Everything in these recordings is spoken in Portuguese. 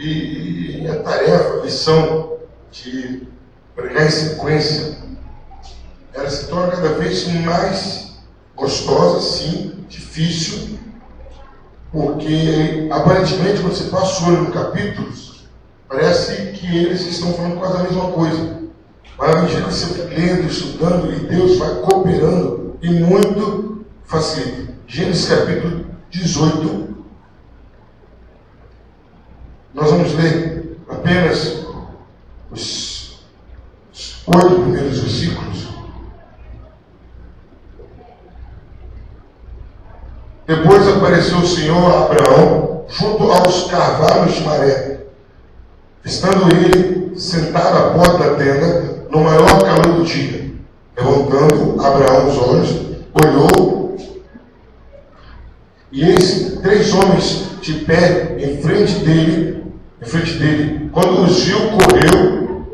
E a tarefa, a missão de pregar em sequência, ela se torna cada vez mais gostosa, sim, difícil, porque aparentemente quando você passa o olho no capítulos, parece que eles estão falando quase a mesma coisa. Mas à medida que você vai lendo, estudando, e Deus vai cooperando, e muito facilita. Gênesis capítulo 18, nós vamos ler apenas os 8 primeiros versículos. Depois apareceu o Senhor a Abraão junto aos carvalhos de Maré, estando ele sentado à porta da tenda no maior calor do dia. Levantando Abraão os olhos, olhou, e eis 3 homens de pé em frente dele. Quando os viu, correu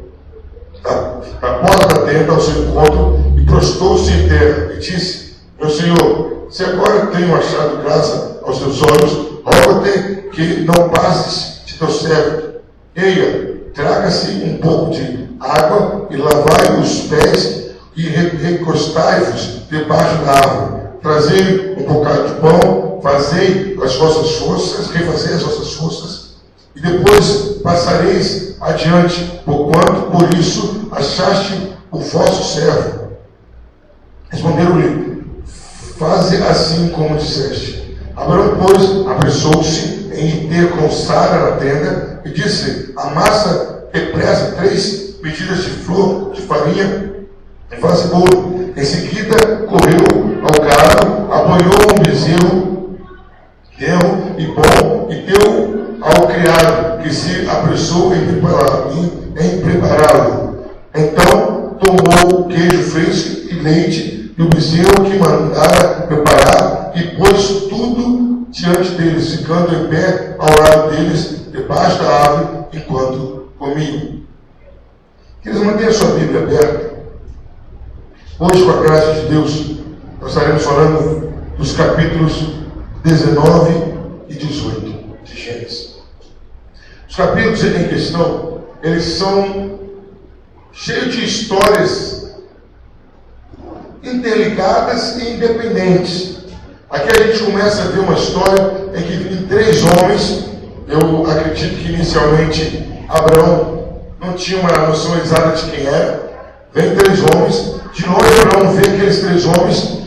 da porta da tenda ao seu encontro e prostrou-se em terra e disse: meu Senhor, se agora tenho achado graça aos teus olhos, rogo-te que não passes de teu servo. Eia, traga-se um pouco de água e lavai os pés e recostai-vos debaixo da árvore. Trazei um bocado de pão, fazei as vossas forças, refazei as vossas forças, e depois passareis adiante, porquanto por isso achaste o vosso servo. Responderam-lhe: faze assim como disseste. Abraão, pois, apressou-se em ter com Sara na tenda e disse: amassa depressa 3 medidas de flor de farinha e faze bolo. Em seguida correu ao gado, apanhou um bezerro e bom e deu ao criado, que se apressou em prepará-lo. Então tomou o queijo fresco e leite e o bezerro que mandara preparar e pôs tudo diante deles, ficando em pé ao lado deles, debaixo da árvore, enquanto comiam. Queridos, mantenha sua Bíblia aberta. Hoje, com a graça de Deus, nós estaremos falando dos capítulos 19 e 18 de Gênesis. Os capítulos em questão, eles são cheios de histórias interligadas e independentes. Aqui a gente começa a ver uma história em que vêm 3 homens. Eu acredito que inicialmente Abraão não tinha uma noção exata de quem era. Vem 3 homens, de longe Abraão vê aqueles 3 homens,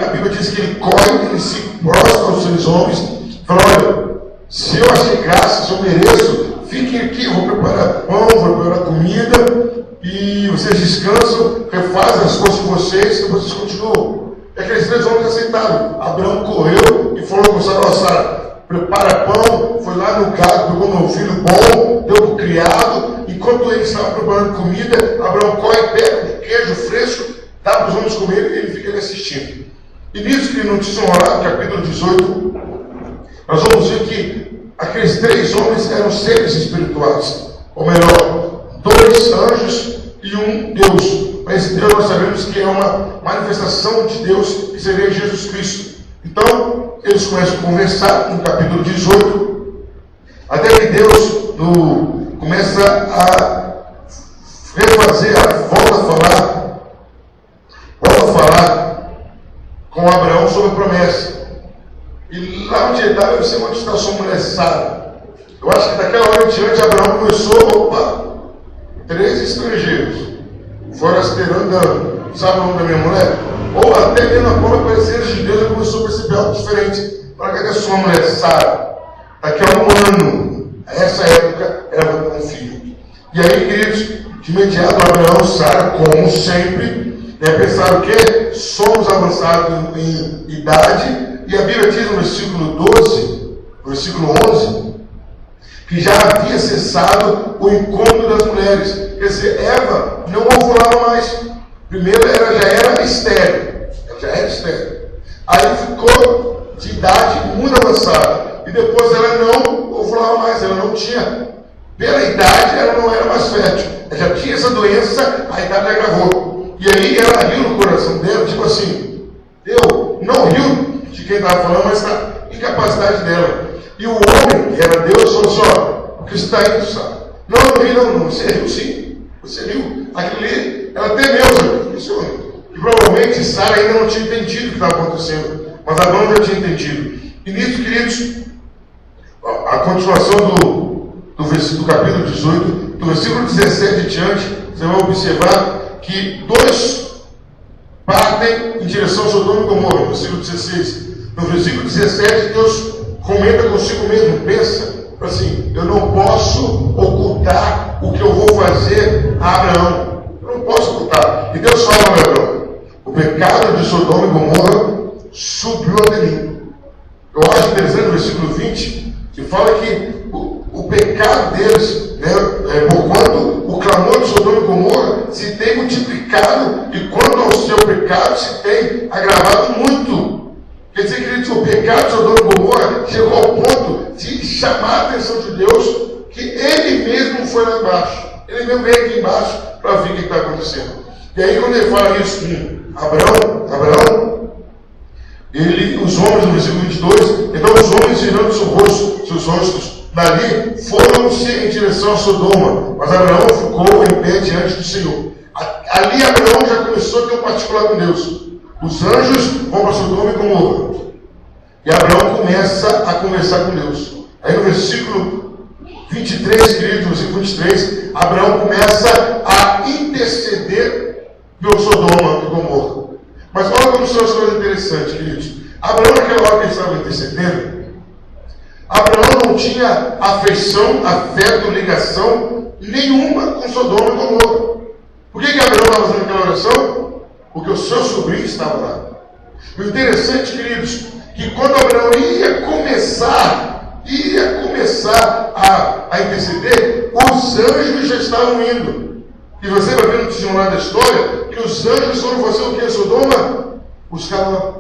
a Bíblia diz que ele corre, ele se prostra aos 3 homens, fala: olha, se eu achei graça, se eu mereço, fiquem aqui, eu vou preparar pão, vou preparar comida, e vocês descansam, refazem as coisas de vocês, e vocês continuam. E aqueles 3 homens aceitaram. Abraão correu e falou com Sara: prepara pão, foi lá no gado, pegou meu filho bom, deu para o criado. Enquanto ele estava preparando comida, Abraão corre, pega um queijo fresco, dá para os homens comerem e ele fica ali assistindo. E nisso que não tinha honrado, capítulo 18, nós vamos ver que aqueles 3 homens eram seres espirituais, ou melhor, 2 anjos e um Deus. Mas esse Deus nós sabemos que é uma manifestação de Deus, que seria Jesus Cristo. Então, eles começam a conversar no capítulo 18, até que Deus começa a refazer, volta a falar com Abraão sobre a promessa. E lá onde ele estava, eu sei onde está a sua mulher Sara. Eu acho que daquela hora em diante, Abraão começou, 3 estrangeiros, forasteiro andando. Sabe o nome da minha mulher? Ou até mesmo a própria presença de Deus, ele começou a perceber algo diferente. Para cadê a sua mulher Sara? Daqui a 1 ano, a essa época, ela vai ter um filho. E aí, queridos, de imediato, Abraão e Sara, como sempre, pensaram que somos avançados em idade, e a Bíblia diz no versículo 12, versículo 11, que já havia cessado o encontro das mulheres. Quer dizer, Eva não ovulava mais. Primeiro ela já era estéril. Aí ficou de idade muito avançada. E depois ela não ovulava mais, ela não tinha. Pela idade, ela não era mais fértil. Ela já tinha essa doença, a idade agravou. E aí ela riu no coração dela, tipo assim, Deus não riu de quem estava falando, mas da incapacidade dela. E o homem, que era Deus, falou assim: ó, Porque você está indo, sabe? Não, não vi, não. Você viu sim. Você viu. Aquilo ali, ela temeu, sabe? Isso, e provavelmente Sara ainda não tinha entendido o que estava acontecendo. Mas Abraão já tinha entendido. E nisso, queridos, a continuação do capítulo 18, do versículo 17 em diante, você vai observar que dois partem em direção a Sodoma e Gomorra, no versículo 16. No versículo 17, Deus comenta consigo mesmo, pensa assim: eu não posso ocultar o que eu vou fazer a Abraão. Eu não posso ocultar. E Deus fala a Abraão: o pecado de Sodoma e Gomorra subiu até mim. Eu acho interessante no versículo 20, que fala que o pecado deles, né, porquanto o clamor de Sodoma e Gomorra se tem multiplicado, e quanto ao seu pecado se tem agravado muito. Quer dizer, queridos, o pecado de Sodoma e Gomorra chegou ao ponto de chamar a atenção de Deus, que ele mesmo foi lá embaixo. Ele mesmo veio aqui embaixo para ver o que está acontecendo. E aí, quando ele fala isso com Abraão, os homens, no versículo 22, então os homens virando seus rostos dali, foram-se em direção a Sodoma, mas Abraão ficou em pé diante do Senhor. Ali Abraão já começou a ter um particular com Deus. Os anjos vão para Sodoma e Gomorra. E Abraão começa a conversar com Deus. Aí no versículo 23, querido, no versículo 23, Abraão começa a interceder pelo Sodoma e Gomorra. Mas olha como são as coisas interessantes, queridos. Abraão, naquela hora que ele estava intercedendo, Abraão não tinha afeição, afeto, ligação nenhuma com Sodoma e Gomorra. Por que Abraão estava fazendo aquela oração? Porque o seu sobrinho estava lá. O interessante, queridos, que quando Abraão ia começar a interceder, os anjos já estavam indo. E você vai ver no desenrolar da história que os anjos foram fazer o que em Sodoma? Buscar lá.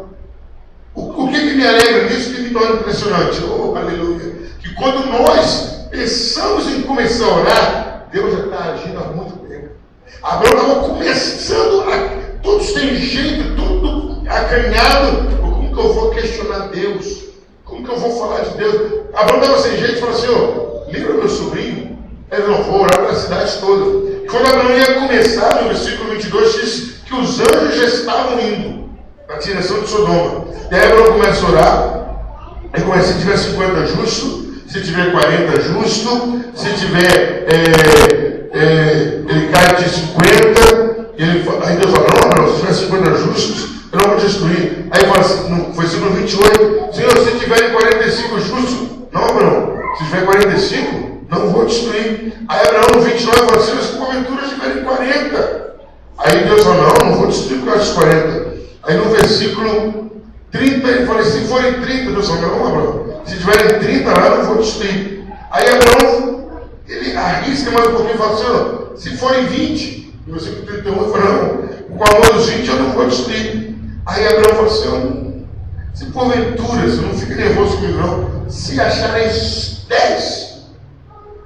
O que me alegra nisso, que me torna impressionante? Oh, aleluia! Que quando nós pensamos em começar a orar, Deus já está agindo há muito tempo. Abraão estava começando todos têm jeito, tudo acanhado. Como que eu vou questionar Deus? Como que eu vou falar de Deus? Abraão estava sem jeito e falou: Senhor, livra meu sobrinho. Ele não vou orar para a cidade toda. Quando Abraão ia começar, no versículo 22, diz que os anjos já estavam indo na direção de Sodoma. E aí Abraão começa a orar. Ele começa: se tiver 50 justo, se tiver 40 justo, se tiver ele cai de 50. Aí Deus fala: não, Abraão, se tiver 50 justos, eu não vou destruir. Aí fala assim, no versículo 28, Senhor, se tiverem 45 justos, não, Abraão, se tiver 45, não vou destruir. Aí Abraão no 29 fala: Senhor, se porventura tiverem 40. Aí Deus fala: não vou destruir por causa dos 40. Aí no versículo 30 ele fala: se forem 30, Deus fala: não, Abraão, se tiverem 30 lá, não vou destruir. Aí Abraão, ele arrisca mais um pouquinho e fala: Senhor, se forem 20, no versículo 31 ele fala: não, com a mão dos 20 eu não vou destruir. Aí Abraão fala: Senhor, se porventura, você não fica nervoso comigo não, se acharem 10,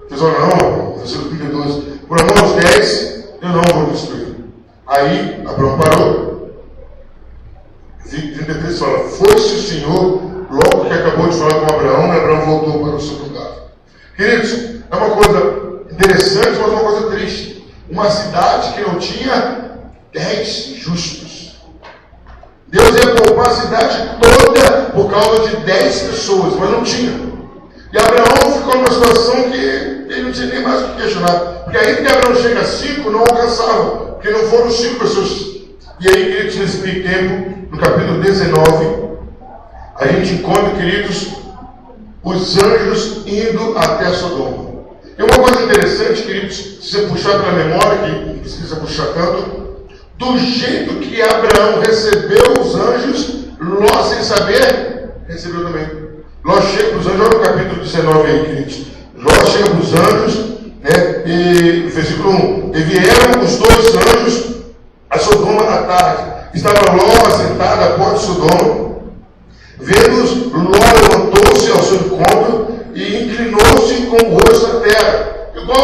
Deus fala: não, versículo 32, por amor aos 10 eu não vou destruir. Aí Abraão parou. 33 fala: foi-se o Senhor logo que acabou de falar com Abraão, e Abraão voltou para o seu lugar. Queridos, é uma coisa interessante, mas uma coisa triste. Uma cidade que não tinha 10 justos. Deus ia poupar a cidade toda por causa de 10 pessoas, mas não tinha. E Abraão ficou numa situação que ele não tinha nem mais o que questionar. Porque aí que Abraão chega a 5, não alcançava, porque não foram 5 pessoas. E aí, queridos, nesse meio tempo, no capítulo 19, a gente encontra, queridos, os anjos indo até Sodoma. E uma coisa interessante, queridos, se você puxar pela memória, que não precisa puxar tanto, do jeito que Abraão recebeu os anjos, Ló, sem saber, recebeu também. Ló chega para os anjos, olha no capítulo 19 aí, queridos. Ló chega para os anjos, né, e versículo 1, e vieram os 2 anjos a Sodoma à tarde. Estava Ló assentado à porta de Sodoma. Vendo-os, Ló levantou-se ao seu encontro e inclinou-se com o rosto à terra. Igual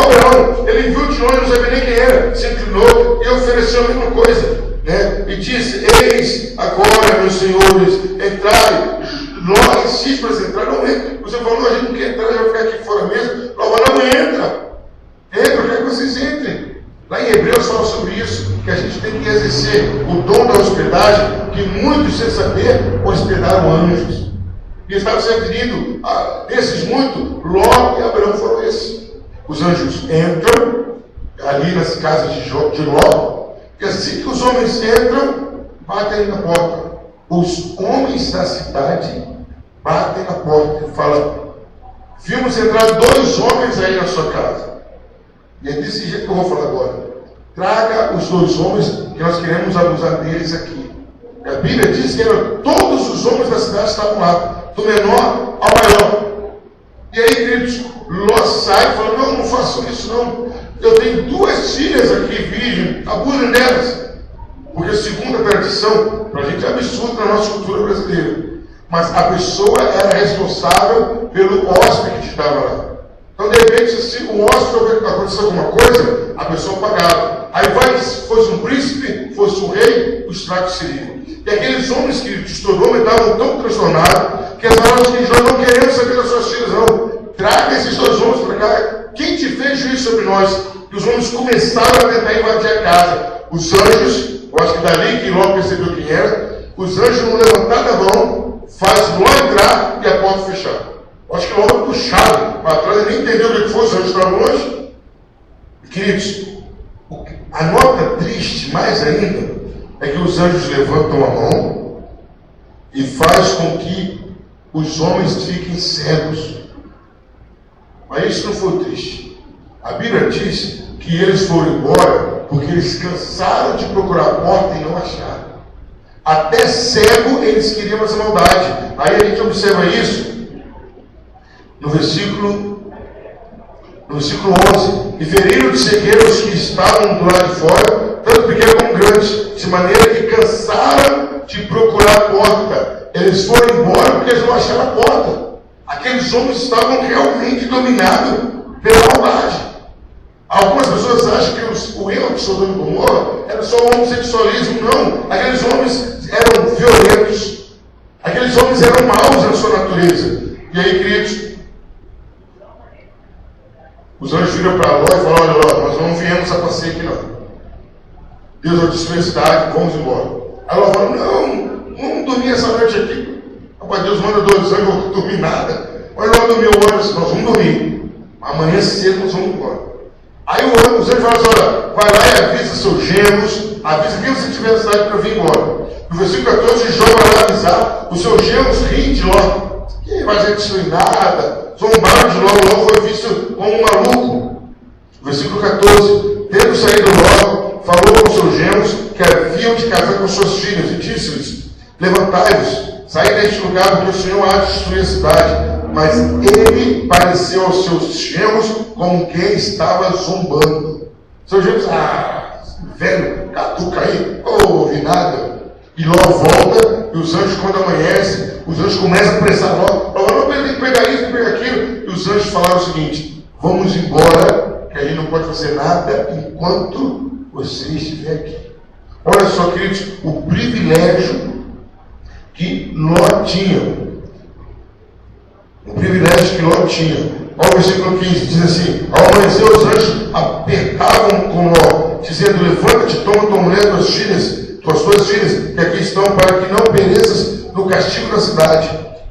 Abraão. Ele viu de longe, não sabia nem quem era. Se inclinou e ofereceu a mesma coisa, né? E disse: eis agora, meus senhores, entrai. Ló insiste para você entrar. Não, você falou: a gente não quer entrar, já vai ficar aqui porta mesmo. Ló falou, não, entra, eu quero que vocês entrem. Lá em Hebreus fala sobre isso, que a gente tem que exercer o dom da hospedagem, que muitos, sem saber, hospedaram anjos. E estava se referindo a desses muitos, Ló e Abraão foram esses. Os anjos entram ali nas casas de Ló, e assim que os homens entram, batem na porta. Os homens da cidade batem na porta e falam, vimos entrar 2 homens aí na sua casa. E é desse jeito que eu vou falar agora. Traga os 2 homens, que nós queremos abusar deles aqui. A Bíblia diz que todos os homens da cidade estavam lá, do menor ao maior. E aí, queridos, Ló sai e fala, não façam isso não. Eu tenho 2 filhas aqui, virgem, abusem delas. Porque segundo a tradição, para a gente é absurdo na nossa cultura brasileira, mas a pessoa era responsável pelo hóspede que estava lá. Então, de repente, se o hóspede acontecer alguma coisa, a pessoa pagava. Aí vai, se fosse um príncipe, fosse um rei, o estrago seria. E aqueles homens que estourou estavam tão transtornados que eles falaram assim, nós não queremos saber das suas filhas, não. Traga esses 2 homens para cá. Quem te fez juízo sobre nós? E os homens começaram a tentar invadir a casa. Os anjos, eu acho que dali que Ló percebeu quem era, os anjos não levantaram a mão, faz Ló entrar e a porta fechar. Acho que Ló puxado para trás e nem entendeu o que foi, os anjos estavam longe. Queridos, a nota triste, mais ainda, é que os anjos levantam a mão e faz com que os homens fiquem cegos. Mas isso não foi triste. A Bíblia diz que eles foram embora porque eles cansaram de procurar a porta e não acharam. Até cego eles queriam essa maldade. Aí a gente observa isso no versículo 11. E feriram de cegueira os que estavam do lado de fora, tanto pequeno como grande, de maneira que cansaram de procurar a porta. Eles foram embora porque eles não acharam a porta. Aqueles homens estavam realmente dominados pela maldade. Algumas pessoas acham que o erro de Sodoma e Gomorra era só o homossexualismo. Não. Aqueles homens eram violentos. Aqueles homens eram maus na sua natureza. E aí, queridos, os anjos viram para Ló e falaram, olha, nós não viemos a passeio aqui não. Deus é destruiu a cidade, vamos embora. Aí Ló falou, não, vamos dormir essa noite aqui. Rapaz, Deus manda 2 anjos, eu não vou dormir nada. Mas Ló dormiu hoje, nós vamos dormir. Amanhã cedo nós vamos embora. Aí os anjos falam assim, olha, vai lá e avisa seus genros, avisa quem você tiver na cidade para vir embora. No versículo 14, Jó vai lá avisar, os seus genros riem de Ló. Quem vai ser destruir nada? Zombaram de Ló, Ló foi visto como um maluco. Versículo 14, tendo saído Ló, falou com seus genros que haviam de casar com suas filhas, e disse-lhes, levantai-vos, saí deste lugar, porque o Senhor há de destruir a cidade. Mas ele pareceu aos seus genros como quem estava zombando. Seus genros, velho, caduca aí, ouvi nada. E Ló volta, e os anjos, quando amanhece, os anjos começam a pressar Ló. Ló, não, tem que pegar isso, pegar aquilo. E os anjos falaram o seguinte, vamos embora, que a gente não pode fazer nada enquanto você estiver aqui. Olha só, queridos, o privilégio que Ló tinha. O privilégio que Ló tinha. Olha o versículo 15, diz assim, ao amanhecer os anjos apertavam com Ló, dizendo, levanta-te, toma tua mulher, tuas duas filhas, que aqui estão, para que não pereças no castigo da cidade.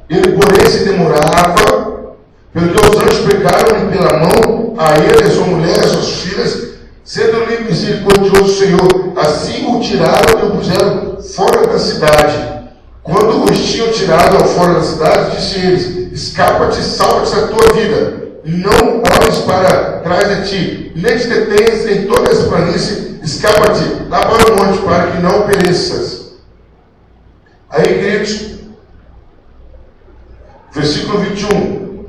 Ele, porém, se demorava, pelo que os anjos pegaram pela mão a ele, a sua mulher, as suas filhas, sendo-lhe misericordioso o Senhor. Assim o tiraram e o puseram fora da cidade. Quando os tinham tirado ao fora da cidade, disse eles, escapa-te, salva-te a tua vida. Não olhes para trás de ti, nem te detenhas em toda essa planície, escapa-te lá para o monte, para que não pereças. Aí, queridos, versículo 21,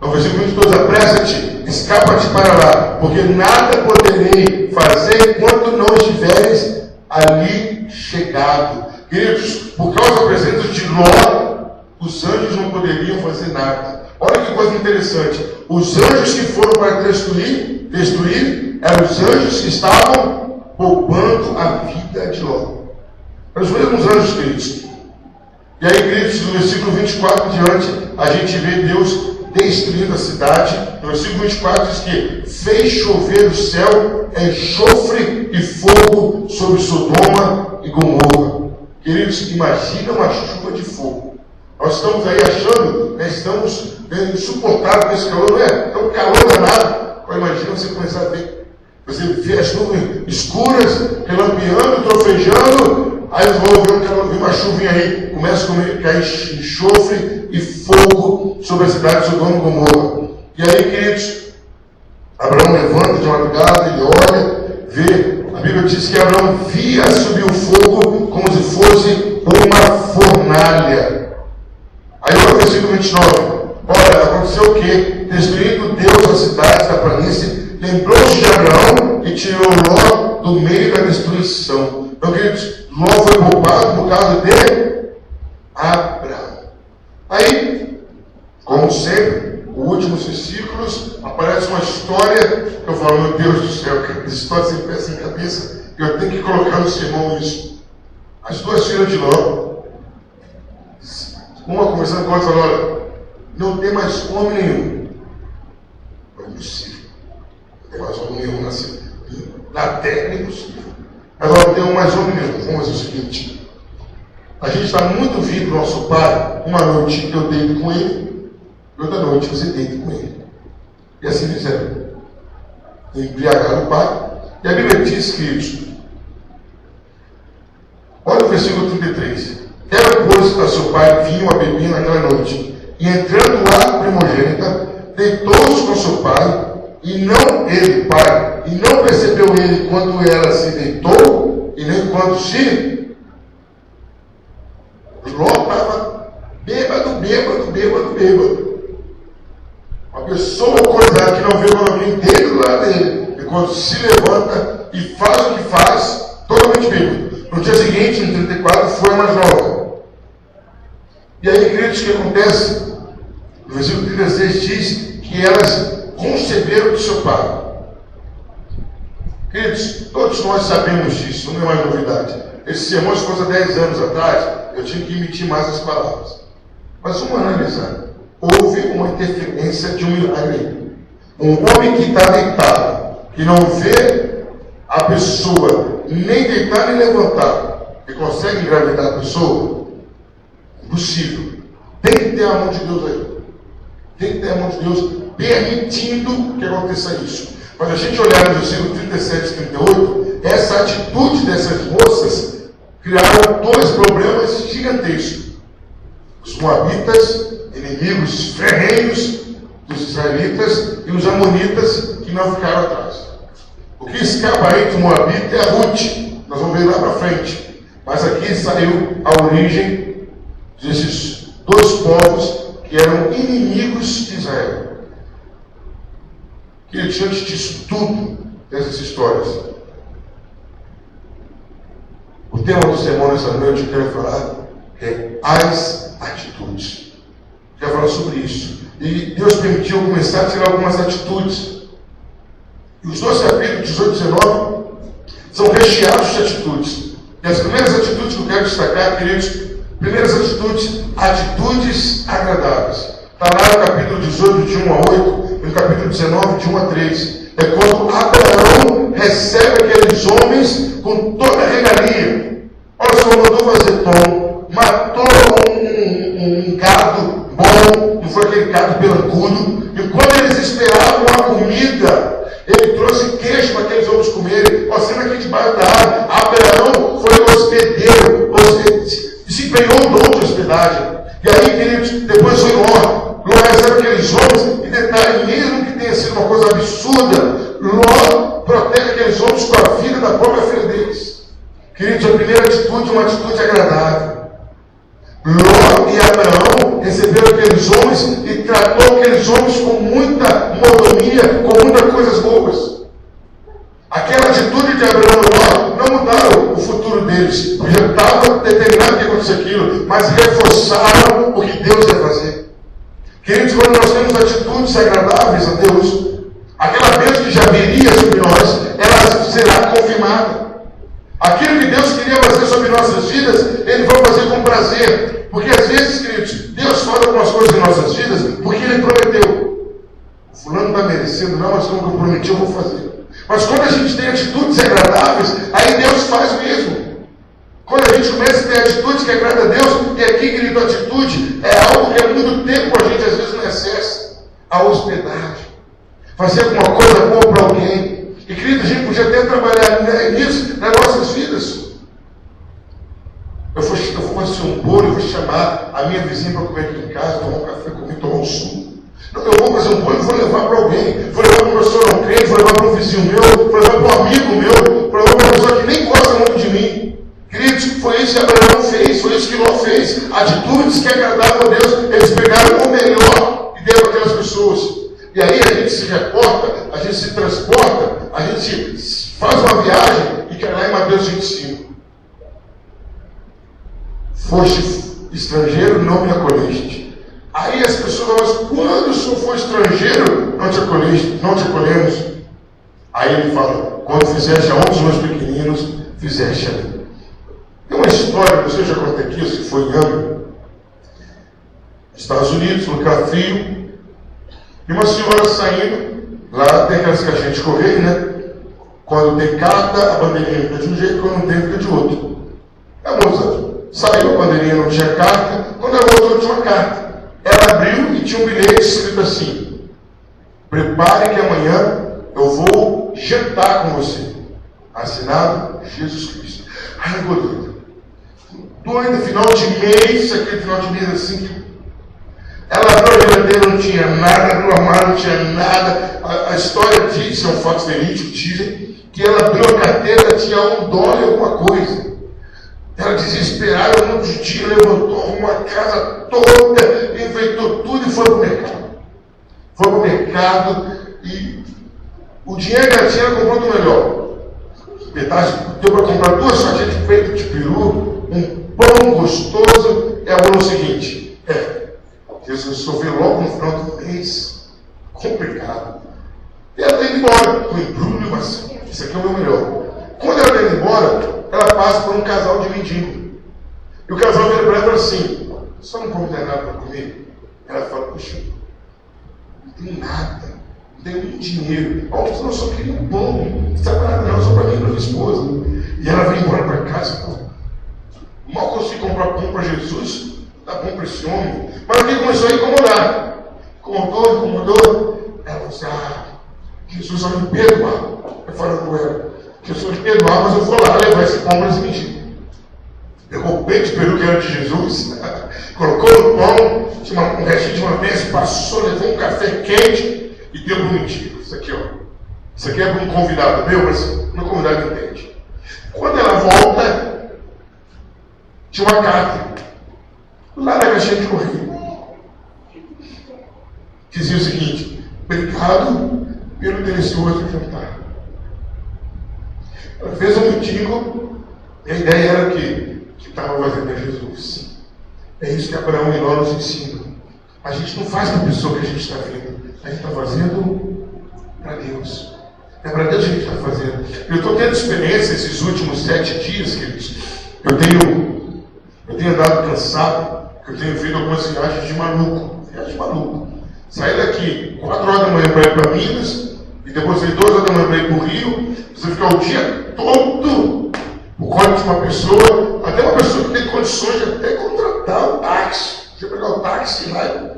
no versículo 22, apressa-te, escapa-te para lá, porque nada poderei fazer enquanto não estiveres ali chegado. Queridos, por causa da presença de Ló, os anjos não poderiam fazer nada. Olha que coisa interessante. Os anjos que foram para destruir eram os anjos que estavam poupando a vida de Ló. Eram os mesmos anjos, queridos. E aí, queridos, no versículo 24 em diante, a gente vê Deus destruindo a cidade. No versículo 24 diz que fez chover do céu enxofre e fogo sobre Sodoma e Gomorra. Queridos, imagina uma chuva de fogo. Nós estamos aí achando, estamos insuportáveis com esse calor, não é? É um calor danado. Agora imagina você começar a ver. Você vê as nuvens escuras, relampeando, trofejando, aí vão ver uma chuvinha aí, começa a cair enxofre e fogo sobre a cidade de Sodoma e Gomorra. E aí, queridos, Abraão levanta de madrugada, ele olha, vê, a Bíblia diz que Abraão via subir o fogo como se fosse uma fornalha. Aí olha o versículo 29, olha, aconteceu o quê? Destruindo Deus as cidades da planície, lembrou-se de Abraão e tirou Ló do meio da destruição. Então, queridos, Ló foi poupado por causa de Abraão. Aí, como sempre, os últimos versículos, aparece uma história que eu falo, meu Deus do céu, essa história sem pé, sem cabeça, eu tenho que colocar no sermão isso. As duas filhas de Ló, uma conversando com a outra, falou, olha, não tem mais homem nenhum. É impossível. Não tem mais homem nenhum na terra, é impossível. Agora não tem mais homem nenhum. Vamos fazer o seguinte. A gente está muito vindo do nosso pai. Uma noite eu deito com ele, e outra noite você deita com ele. E assim fizeram. Embriagaram o pai. E a Bíblia diz, queridos, olha o versículo 33. Ela, pois, a seu pai vinho a beber naquela noite, e entrando lá a primogênita, deitou-se com seu pai, e não ele, pai, e não percebeu ele quando ela se deitou, e nem quando se... Ló estava bêbado. Uma pessoa coisada que não vê o nome dele do lado dele, e quando se levanta e faz o que faz, totalmente bêbado. No dia seguinte, em 34, foi a mais nova. E aí, queridos, o que acontece? No versículo 36 diz que elas conceberam do seu pai. Queridos, todos nós sabemos disso, não é mais novidade. Esse sermão, se fosse há 10 anos atrás, eu tinha que emitir mais as palavras. Mas vamos analisar. Houve uma interferência de um milagre. Um homem que está deitado, que não vê a pessoa nem deitar nem levantar, e consegue engravidar a pessoa, impossível. Tem que ter a mão de Deus aí. Tem que ter a mão de Deus permitindo que aconteça isso. Mas a gente olhar no versículo 37 e 38, essa atitude dessas moças criaram dois problemas gigantescos. Os moabitas, inimigos ferrenhos dos israelitas, e os amonitas que não ficaram atrás. O que escapa aí do moabita é a Ruth. Nós vamos ver lá para frente. Mas aqui saiu a origem desses dois povos que eram inimigos de Israel. Que diante disso tudo, dessas histórias, o tema do sermão nessa noite que eu quero falar é as atitudes. Eu quero falar sobre isso. E Deus permitiu eu começar a tirar algumas atitudes. E os dois capítulos 18 e 19 são recheados de atitudes. E as primeiras atitudes que eu quero destacar, queridos, primeiras atitudes, atitudes agradáveis. Está lá no capítulo 18, de 1 a 8, e no capítulo 19, de 1 a 3. É quando Abraão recebe aqueles homens com toda a regalia. Olha só, mandou fazer pão, matou um gado bom, não foi aquele gado pelancudo, e quando eles esperavam a comida, ele trouxe queijo para aqueles outros comerem. Nós temos aqui debaixo da árvore. Abraão foi hospedeiro, desempenhou o dom de hospedagem. E aí, queridos, depois foi Ló. Ló recebe aqueles homens, e detalhe, mesmo que tenha sido uma coisa absurda, Ló protege aqueles homens com a vida da própria filha deles. Queridos, a primeira atitude é uma atitude agradável. Ló e Abraão receberam aqueles homens e tratou aqueles homens com muita mordomia, com muitas coisas boas. Aquela atitude de Abraão e Ló não mudaram o futuro deles, porque já estava determinado que acontecia aquilo, mas reforçaram o que Deus ia fazer. Queridos, quando nós temos atitudes agradáveis a Deus, aquela bênção que já viria sobre nós, ela será confirmada. Aquilo que Deus queria fazer sobre nossas vidas, Ele vai fazer com prazer. Porque às vezes, queridos, Deus fala algumas coisas em nossas vidas porque Ele prometeu. prometi, eu vou fazer. Mas quando a gente tem atitudes agradáveis, aí Deus faz mesmo. Quando a gente começa a ter atitudes que agradam a Deus, e aqui, querido, atitude é algo que há muito tempo a gente às vezes não acessa. A hospedagem. Fazer alguma coisa boa para alguém. E, querido, a gente podia até trabalhar nisso nas nossas vidas. Eu vou fazer um bolo, eu vou chamar a minha vizinha para comer aqui em casa, tomar um café comigo, tomar um suco. Não, eu vou fazer um bolo e vou levar para alguém. Vou levar para um pastor não crente, vou levar para um vizinho meu, vou levar para um amigo meu, vou levar para uma pessoa que nem gosta muito de mim. Queridos, foi isso que Abraão fez, foi isso que Ló fez. Atitudes que agradavam a Deus, eles pegaram o melhor e deram aquelas pessoas. E aí a gente se reporta, a gente se transporta, a gente faz uma viagem e cai lá em Mateus 25. Foste estrangeiro, não me acolheste. Aí as pessoas falam, quando o senhor for estrangeiro, não te acolhemos. Aí ele fala, quando fizeste a um dos meus pequeninos, fizeste a mim. Tem uma história, não sei se eu já contei aqui, se foi em Angra, Estados Unidos, lugar frio, e uma senhora saindo, lá tem aquelas caixinhas de correio, né? Quando tem carta, a bandeirinha fica de um jeito, quando não tem, fica de outro. A moça saiu, a bandeirinha não tinha carta, quando ela voltou, tinha uma carta. Ela abriu e tinha um bilhete escrito assim: prepare que amanhã eu vou jantar com você. Assinado Jesus Cristo. Ai, meu doido, final de mês, aquele final de mês assim. Ela abriu a geladeira, não tinha nada, abriu o armário, não tinha nada. A história diz, são fatos verídicos, dizem que ela abriu a carteira, tinha $1 e alguma coisa. Ela desesperada, no outro dia levantou, arrumou a casa toda, enfeitou tudo e foi para o mercado. Foi para o mercado e o dinheiro que ela tinha, ela comprou do melhor. Deu para comprar 2 fatias de peito de peru, um pão gostoso. Ela falou o seguinte: Jesus resolveu logo no final do mês. Complicado. E ela está indo embora com embrulho, mas isso aqui é o meu melhor. Quando ela está indo embora, ela passa por um casal de mendigo. E o casal vira para ela e fala assim: só não pode ter nada para comer? Ela fala: puxa, não tem nada, não tem nenhum dinheiro. Eu só queria um pão, não sabe nada não, só para mim e para minha esposa. E ela vai embora para casa. Pô, mal consegui comprar pão para Jesus, dá pão para esse homem. Mas aqui começou a incomodar. Incomodou. Ela falou assim: Jesus vai me perdoar. Eu falei com ela: Jesus vai me perdoar, mas eu vou lá levar esse pão para esse mendigo. Pegou o peito de peru que era de Jesus, colocou no pão, tinha um restinho de uma mesa, passou, levou um café quente e deu para o mendigo. Isso aqui, ó. Isso aqui é para um convidado meu, mas meu convidado entende. Quando ela volta, tinha uma carta lá na caixinha de correio. Dizia o seguinte: obrigado pelo delicioso jantar. Ela fez um mendigo e a ideia era que estava fazendo a Jesus. É isso que Abraão e Ló nos ensinam. A gente não faz para a pessoa que a gente está vendo, a gente está fazendo para Deus. É para Deus que a gente está fazendo. Eu estou tendo experiência esses últimos 7 dias, queridos. Eu tenho andado cansado, eu tenho feito algumas viagens de maluco. Saí daqui 4 horas da manhã para ir para Minas, e depois saí 2 horas da manhã para ir para o Rio. Você ficar o dia todo por conta de uma pessoa, até uma pessoa que tem condições de até contratar um táxi. Deixa eu pegar o táxi lá.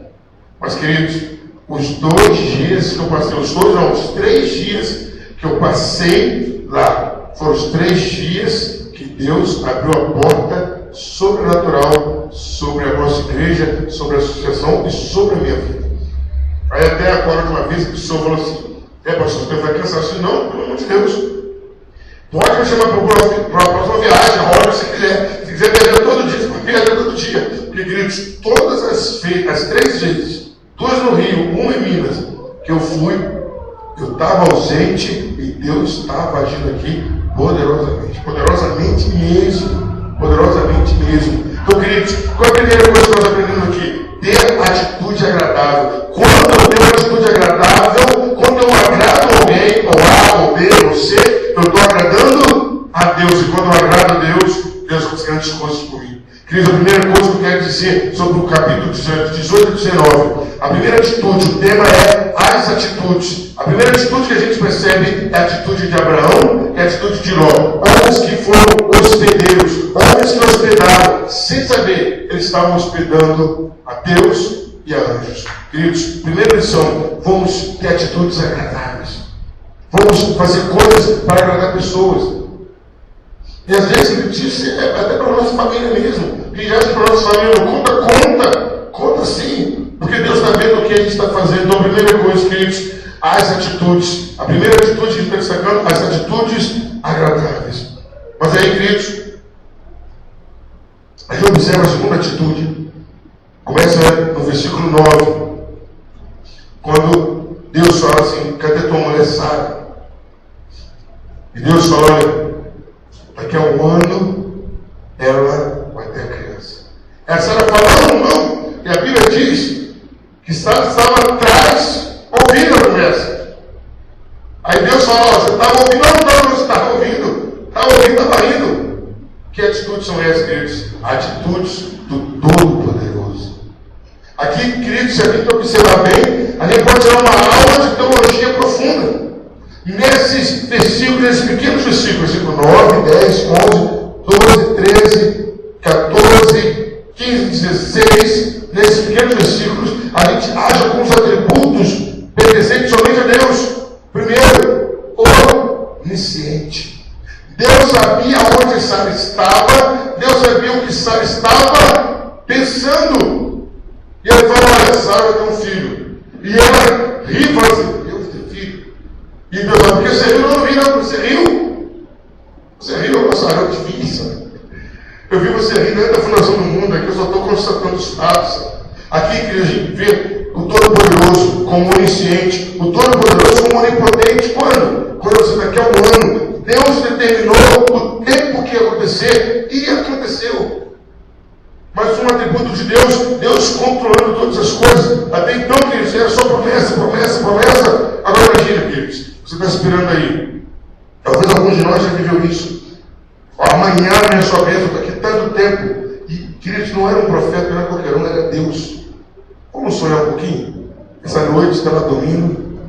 Mas, queridos, os 2 dias que eu passei, os 3 dias que eu passei lá, foram os 3 dias que Deus abriu a porta sobrenatural sobre a nossa igreja, sobre a associação e sobre a minha vida. Aí até agora, uma vez, a pessoa falou assim: pastor, você vai cansar assim? Não, pelo amor de Deus. Pode me chamar para a próxima viagem, a hora que você quiser. Se quiser viajar todo dia, você vai viajar todo dia. Porque, queridos, todas as 3 vezes, 2 no Rio, 1 em Minas, que eu fui, eu estava ausente e Deus estava agindo aqui poderosamente. Poderosamente mesmo. Então, queridos, qual é a primeira coisa que nós aprendemos aqui? Ter atitude agradável. Quando eu tenho uma atitude agradável, quando eu agrado alguém, ou A, ou B, ou C, eu estou agradando a Deus. E quando eu agrado a Deus, Deus faz grandes coisas por mim. Queridos, a primeira coisa que eu quero dizer sobre o capítulo 18 e 19. A primeira atitude, o tema é as atitudes. A primeira atitude que a gente percebe é a atitude de Abraão, é a atitude de Ló. Homens que foram hospedeiros, homens que hospedaram, sem saber, eles estavam hospedando a Deus e a anjos. Queridos, primeira lição, vamos ter atitudes agradáveis. Vamos fazer coisas para agradar pessoas. E às vezes, isso é até para a nossa família mesmo. E já para a nossa família, conta sim. Porque Deus está vendo o que a gente está fazendo. Então, a primeira coisa, queridos, as atitudes. A primeira atitude que a gente está destacando, as atitudes agradáveis. Mas aí, queridos, a gente observa a segunda atitude. Começa no versículo 9. Quando Deus fala assim, cadê tua mulher Sara? E Deus fala, olha, daqui a um ano ela vai ter a criança. E a Sara fala, não. E a Bíblia diz que Sara estava atrás, ouvindo a conversa. Aí Deus fala, ó, você estava ouvindo? Não, você estava ouvindo. Estava indo. Que atitudes são essas, queridos? Atitudes do Todo-Poderoso. Aqui, queridos, se a gente observar bem, a gente pode tirar uma aula de teologia profunda. Nesses versículos, nesses pequenos versículos, versículo 9, 10, 11, 12, 13, 14, 15, 16, nesses pequenos versículos, a gente acha alguns atributos pertencentes somente a Deus. Primeiro, onisciente. Deus sabia onde Sara estava, Deus sabia o que Sara estava pensando. E ele fala, olha, Sara vai ter um filho. E ela ri e fala assim, eu vou ter filho. E Deus fala, porque você riu? Não vi, não, você riu? Você riu, Sara, eu te vi, sabe? Eu vi você rir dentro da fundação do mundo, aqui eu só estou constatando os fatos, sabe? Aqui, querido, a gente vê o Todo-Poderoso como onisciente, o Todo-Poderoso como onipotente. Quando você daqui a um ano, Deus determinou o tempo que ia acontecer, e aconteceu. Mas um atributo de Deus, Deus controlando todas as coisas. Até então, queridos, era só promessa. Agora imagina, queridos, você está esperando aí. Talvez alguns de nós já viveu isso. Amanhã vem a sua bênção, daqui tanto tempo. E, queridos, não era um profeta, não era qualquer um, era Deus. Vamos sonhar um pouquinho? Essa noite estava dormindo,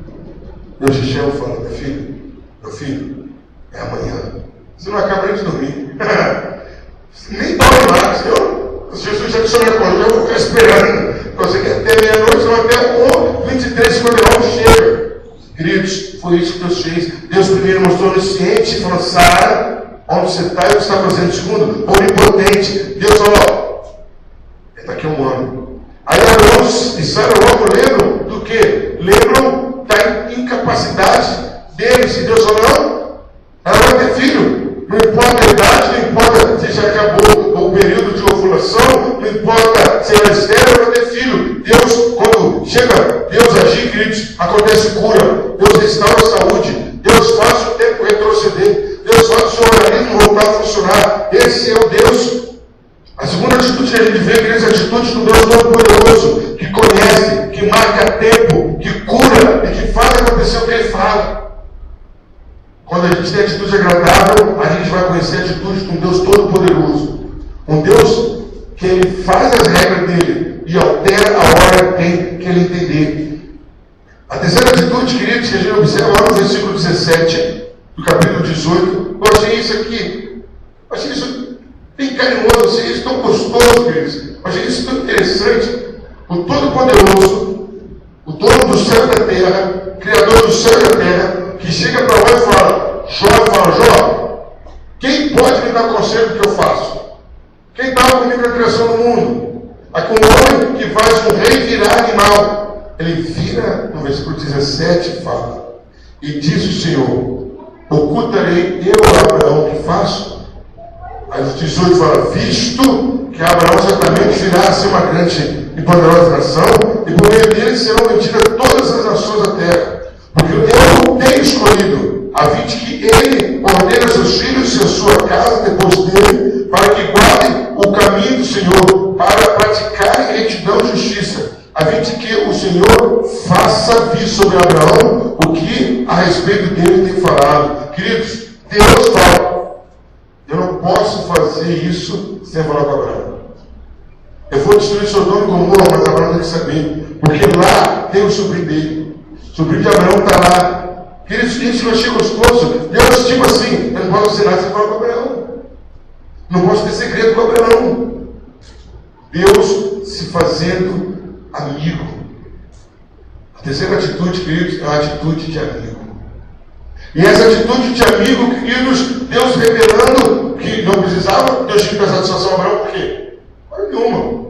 Deus te chama e fala, meu filho, é amanhã. Você não acaba nem de dormir. Nem dorme mais, Senhor. Jesus já te sonhou com eu vou ficar esperando. Você quer ter meia-noite, não até 23h59 chega. Queridos, foi isso que Deus fez. Deus primeiro mostrou onisciente, falou, Sara, onde você está e o que você está fazendo? Segundo, onipotente. Deus falou, é daqui a um ano. Aí Abraão e Sara logo lembram do quê? Lembram da incapacidade deles. E Deus falou, não, ela vai ter filho. Não importa a idade, não importa se já acabou o período de ovulação, não importa se ela é estéril, ela vai ter filho. Deus, quando chega Deus agir, queridos, acontece cura. Deus restaura a saúde. Deus faz o tempo retroceder. Deus faz o seu organismo voltar a funcionar. Esse é o Deus. A segunda atitude que a gente vê, queridos, é a atitude do Deus Todo-Poderoso, que conhece, que marca tempo, que cura e que faz acontecer o que Ele fala. Quando a gente tem atitude agradável, a gente vai conhecer a atitude de um Deus Todo-Poderoso. Um Deus que Ele faz as regras dele e altera a hora que Ele entender. A terceira atitude, queridos, que a gente observa lá no versículo 17 do capítulo 18, eu achei isso aqui, eu achei isso bem carinhoso, achei isso tão gostoso, queridos, eu achei isso tão interessante. O Todo-Poderoso, o dono do céu e da terra, Criador do céu e da terra, que chega para lá e fala, Jó, quem pode me dar conselho do que eu faço? Quem estava comigo na criação do mundo? Aqui um homem que faz um rei virar animal. Ele vira, no versículo 17, fala, e diz o Senhor, ocultarei eu a Abraão que faço? Aí no 18 fala, visto que Abraão certamente virá a ser uma grande e poderosa nação, e por meio dele serão vendidas todas as nações da terra. Porque eu tenho escolhido, a fim de que ele ordene a seus filhos e a sua casa depois dele, para que guardem o caminho do Senhor, para praticarem retidão e justiça, a fim de que o Senhor faça vir sobre Abraão o que a respeito dele tem falado. Queridos, Deus fala, eu não posso fazer isso sem falar com Abraão. Eu vou destruir Sodoma e Gomorra, mas Abraão tem que saber, porque lá tem o sobrinho dele. sobrinho de Abraão está lá. Queridos, isso que eu achei gostoso. Deus, tipo assim, eu não posso fazer nada sem falar com Abraão. Não posso ter segredo com Abraão. Deus se fazendo amigo. A terceira atitude, queridos, é uma atitude de amigo. E essa atitude de amigo, queridos, Deus revelando que não precisava, Deus tinha que dar satisfação a Abraão, por quê? Não nenhuma.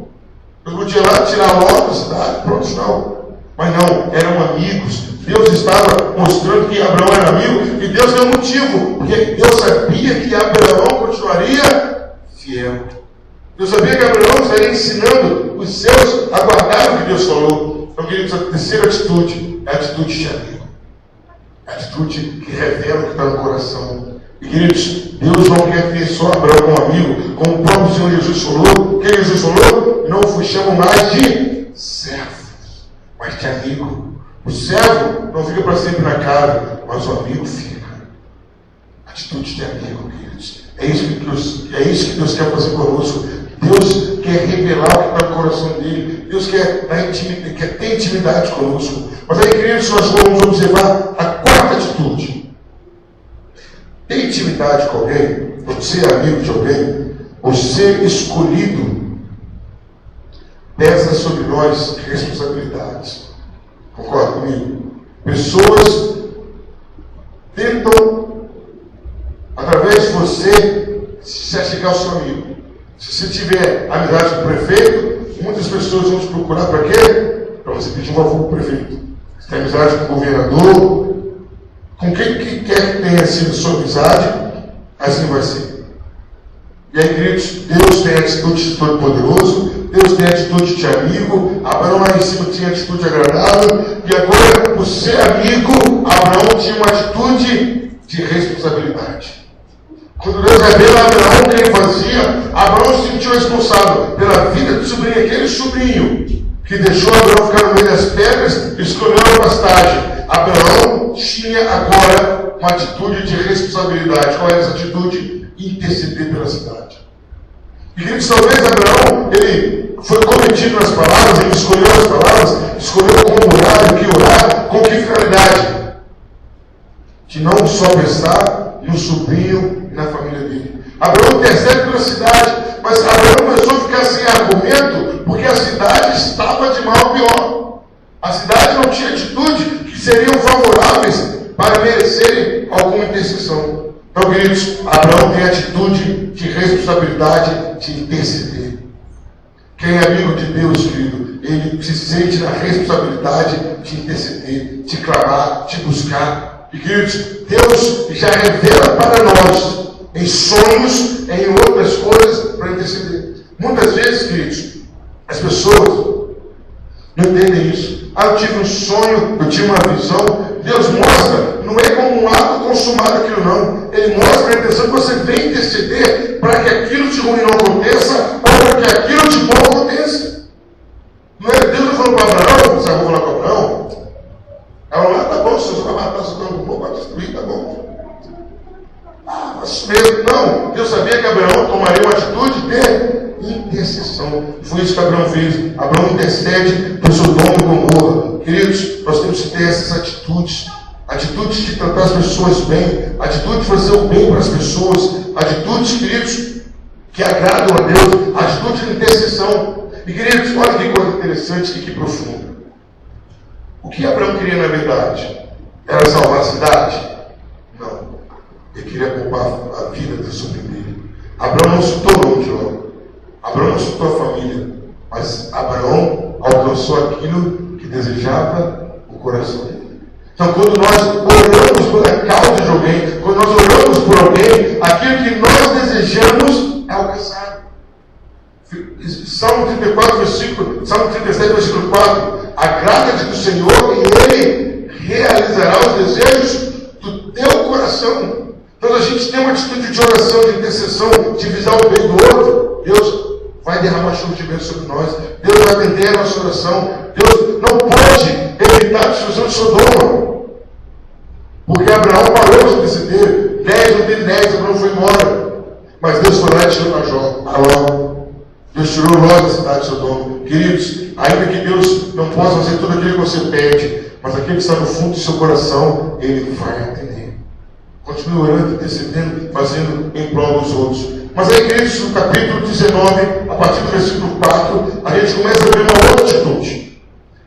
Deus podia lá tirar logo da cidade, pronto, não. Mas não, eram amigos. Deus estava mostrando que Abraão era amigo, e Deus deu motivo, porque Deus sabia que Abraão continuaria fiel. Deus sabia que Abraão estaria ensinando os seus a guardar o que Deus falou. Então, queridos, a terceira atitude é a atitude de amigo. A atitude que revela o que está no coração. E, queridos, Deus não quer ver só Abraão como amigo, como o próprio Senhor Jesus falou. O que Jesus falou? Não vos chamo mais de servos, mas de amigo. O servo não fica para sempre na casa, mas o amigo fica. Atitude de amigo, queridos. É isso que Deus quer fazer conosco. Deus quer revelar o que está no coração dele. Deus quer ter intimidade conosco. Mas aí, queridos, nós vamos observar a quarta atitude. Ter intimidade com alguém, ou ser amigo de alguém, ou ser escolhido, pesa sobre nós responsabilidades. Concorda comigo? Pessoas tentam, através de você, se achegar ao seu amigo. Se você tiver amizade com o prefeito, muitas pessoas vão te procurar para quê? Para você pedir um favor para o prefeito. Se tem amizade com o governador, com quem quer que tenha sido sua amizade, assim vai ser. E aí, queridos, Deus tem atitude de todo-poderoso, Deus tem atitude de amigo, Abraão lá em cima tinha atitude agradável, e agora, por ser amigo, Abraão tinha uma atitude de responsabilidade. Quando Deus revela a Abraão o que ele fazia, Abraão se sentiu responsável pela vida do sobrinho, aquele sobrinho que deixou Abraão ficar no meio das pedras e escolheu a pastagem. Abraão tinha agora uma atitude de responsabilidade. Qual é essa atitude? Interceder pela cidade. E queridos, talvez Abraão, ele foi cometido nas palavras, ele escolheu as palavras, escolheu como orar, o que orar, com que finalidade? De não só pensar no sobrinho e na família dele. Abraão intercede pela cidade, mas Abraão começou a ficar sem argumento, porque a cidade estava de mal a pior. A cidade não tinha atitude que seriam favoráveis para merecerem alguma intercessão. Então, queridos, Abraão tem atitude de responsabilidade de interceder. Quem é amigo de Deus, querido, ele se sente na responsabilidade de interceder, de clamar, de buscar. E, queridos, Deus já revela para nós, em sonhos, em outras coisas, para interceder. Muitas vezes, queridos, as pessoas não entendem isso. Eu tive um sonho, eu tive uma visão. Deus mostra, não é como um ato consumado aquilo não. Ele mostra a intenção que você vem interceder para que aquilo de ruim não aconteça, ou para que aquilo de bom aconteça. Não é Deus falando para Abraão, você vai falar para Abraão? Ela tá bom, se você vai matar, você não vai destruir, tá bom. Mas mesmo, não. Deus sabia que Abraão tomaria uma atitude de intercessão. Foi isso que Abraão fez. Abraão intercede por Sodoma e Gomorra. Queridos, nós temos que ter essas atitudes. Atitudes de tratar as pessoas bem. Atitude de fazer o bem para as pessoas. Atitudes, queridos, que agradam a Deus. Atitude de intercessão. E, queridos, olha que coisa interessante e que profunda. O que Abraão queria na verdade? Era salvar a cidade? Não. Ele queria poupar a vida do sobrinho dele. Abraão não se tornou um Jó. Abraão não se tornou a família. Mas Abraão alcançou aquilo que desejava o coração dele. Então, quando nós oramos pela causa de alguém, quando nós oramos por alguém, aquilo que nós desejamos é alcançado. Salmo 34, Salmo 37, versículo 4. Agrada-te do Senhor e Ele realizará os desejos do teu coração. Então a gente tem uma atitude de oração, de intercessão, de visar o bem do outro. Deus vai derramar chuva de bênção sobre nós. Deus vai atender a nossa oração. Deus não pode evitar a destruição de Sodoma. Porque Abraão parou de interceder. 10 não tem 10, Abraão foi embora. Mas Deus foi lá e tirou a Ló. Deus tirou Ló da cidade de Sodoma. Queridos, ainda que Deus não possa fazer tudo aquilo que você pede, mas aquele que está no fundo do seu coração, ele vai atender. Continue orando, intercedendo, fazendo em prol dos outros. Mas aí, queridos, no capítulo 19, a partir do versículo 4, a gente começa a ver uma outra atitude.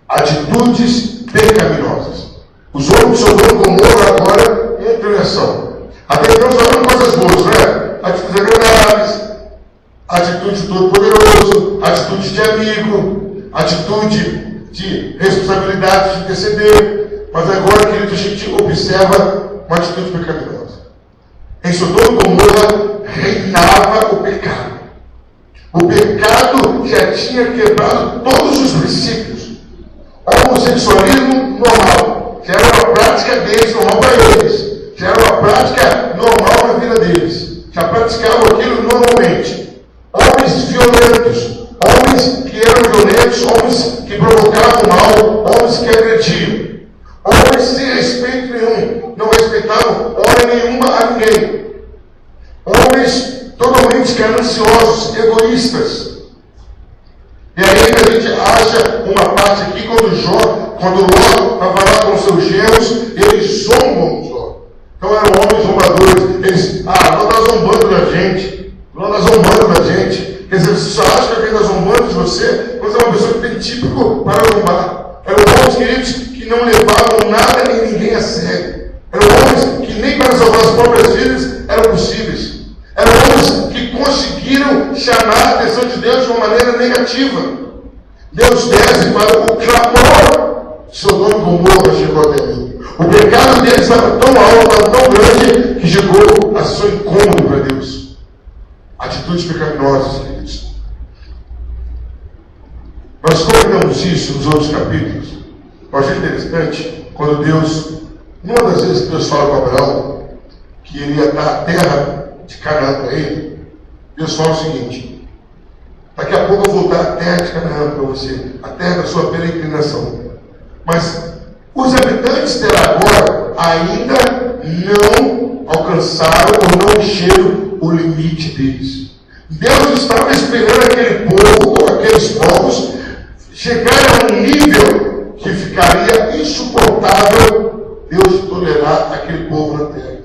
Atitudes pecaminosas. Os homens de Sodoma e Gomorra agora entram em ação. Até então só eram coisas boas, né? Atitudes agradáveis, atitude de todo-poderoso, atitude de amigo, atitude de responsabilidade de interceder. Mas agora, queridos, a gente observa uma atitude pecaminosa. Em Sodoma e Gomorra reinava o pecado. O pecado já tinha quebrado todos os princípios. O homossexualismo normal, já era uma prática deles, normal para eles. Já era uma prática normal na vida deles. Já praticavam aquilo normalmente. Homens violentos, homens que eram violentos, homens que provocavam mal, homens que agrediam. Homens sem respeito nenhum, não respeitavam hora nenhuma a ninguém. Homens totalmente gananciosos, egoístas. E aí a gente acha uma parte aqui quando Ló estava lá com seus genros, eles zombam de Ló. Então eram homens zombadores. Eles, Ló está zombando da gente. Ló está zombando da gente. Quer dizer, você só acha que alguém está zombando de você quando é uma pessoa que tem típico para zombar. Eram homens, queridos, que não levavam nada nem ninguém a sério. Eram homens que nem para salvar as próprias vidas eram possíveis. Eram homens que conseguiram chamar a atenção de Deus de uma maneira negativa. Deus desce para o clamor de Sodoma e Gomorra chegou até mim. O pecado deles estava tão alto, estava tão grande, que chegou a ser incômodo para Deus. Atitudes pecaminosas, queridos. Nós comentamos isso nos outros capítulos. Eu achei interessante quando Deus, uma das vezes que Deus fala com Abraão, que ele ia dar a terra de Canaã para ele, Deus fala o seguinte: daqui a pouco eu vou dar a terra de Canaã para você, a terra da sua peregrinação. Mas os habitantes dela agora ainda não alcançaram ou não encheram o limite deles. Deus estava esperando aquele povo, ou aqueles povos, chegarem a um nível que ficaria insuportável Deus tolerar aquele povo na terra.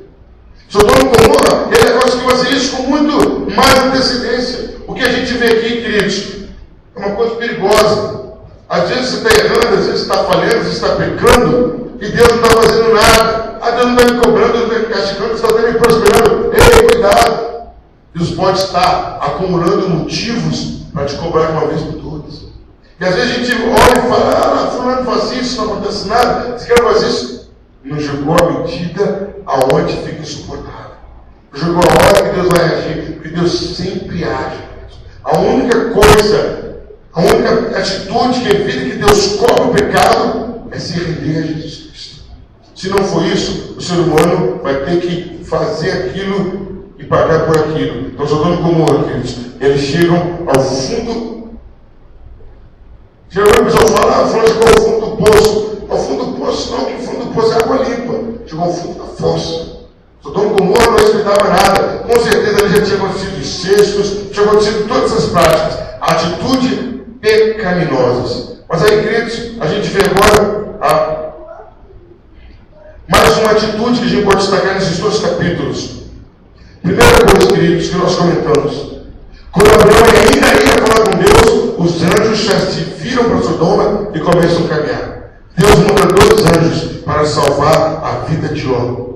Sodoma e Gomorra, ele conseguiu fazer isso com muito mais antecedência. O que a gente vê aqui, queridos, é uma coisa perigosa. Às vezes você está errando, às vezes você está falhando, você está pecando, e Deus não está fazendo nada. Deus não está me cobrando, Deus não está me castigando, Deus está me prosperando. Ei, cuidado! Deus pode estar acumulando motivos para te cobrar de uma vez por todas. E às vezes a gente olha e fala: fulano faz isso, não acontece nada, você quer fazer isso? Não chegou a medida aonde fica insuportável. Não chegou a hora que Deus vai agir, porque Deus sempre age. A única coisa, a única atitude que evita que Deus cobre o pecado é se render a Jesus Cristo. Se não for isso, o ser humano vai ter que fazer aquilo e pagar por aquilo. Então, Sodoma e Gomorra, queridos, eles chegam ao fundo. Geralmente o pessoal fala: fulano chegou ao fundo do poço. Ao fundo do poço não, que o fundo do poço é água limpa. Chegou ao fundo da fossa. Sodoma e Gomorra não respeitava nada. Com certeza ali já tinha acontecido incestos, tinha acontecido todas essas práticas. Atitude pecaminosas. Mas aí, queridos, a gente vê agora mais uma atitude que a gente pode destacar nesses dois capítulos. Primeira coisa, queridos, que nós comentamos: quando Abraão ainda ia falar com Deus, os anjos já se viram para Sodoma e começam a caminhar. Deus manda 2 anjos para salvar a vida de Ló.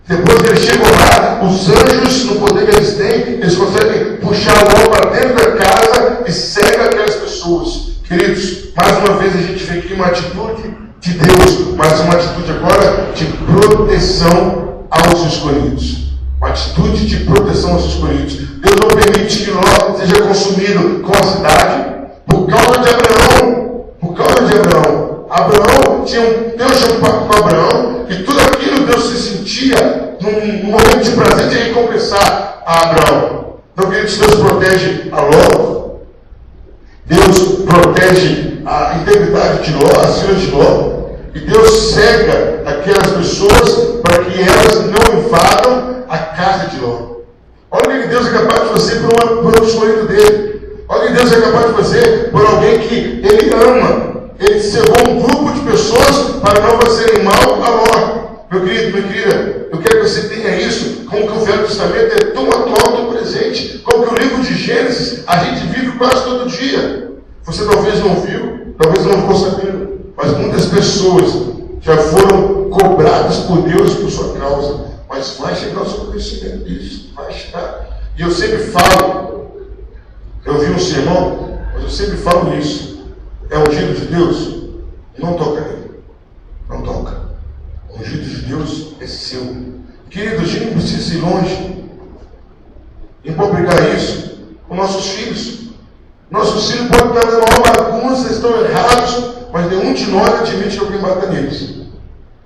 Depois que eles chegam lá, os anjos, no poder que eles têm, eles conseguem puxar Ló para dentro da casa e cegam aquelas pessoas. Queridos, mais uma vez a gente vê aqui uma atitude de Deus, mas uma atitude agora de proteção aos escolhidos. Uma atitude de proteção aos escolhidos. Deus não permite que Ló seja consumido com a cidade por causa de Abraão. Por causa de Abraão. Abraão Deus tinha um pacto com Abraão, e tudo aquilo Deus se sentia num momento de prazer de recompensar a Abraão. Então, queridos, Deus protege a Ló, Deus protege a integridade de Ló, as filhas de Ló, e Deus cega aquelas pessoas para que elas não invadam a casa de Ló. Olha o que Deus é capaz de fazer por um escolhido dele. Olha o que Deus é capaz de fazer por alguém que ele ama. Ele cegou um grupo de pessoas para não não ficou sabendo, mas muitas pessoas já foram cobradas por Deus por sua causa, mas vai chegar ao seu conhecimento disso, vai chegar. E eu sempre falo, eu vi um sermão, mas eu sempre falo isso, é ungido de Deus, não toca nele, não toca. O ungido de Deus é seu. Querido, a gente não precisa ir longe em publicar isso com nossos filhos. Nossos filhos podem estar na maior bagunça, estão errados, mas nenhum de nós admite que alguém bata neles.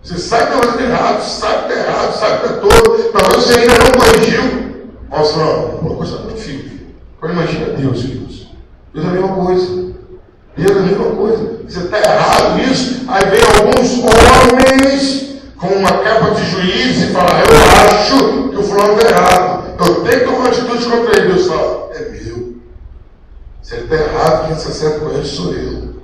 Você sabe que está fazendo errado, sabe que está errado, sabe que está todo, talvez você ainda não corrigiu. Nossa, não, uma coisa muito filho. Agora imagina Deus, filhos. Deus é a mesma coisa. Deus é a mesma coisa. Você está errado nisso, aí vem alguns homens com uma capa de juiz e fala, eu acho que o fulano está errado. Eu tenho que tomar uma atitude contra ele. Deus fala, é meu. Se ele está errado, quem se acerta com ele sou eu.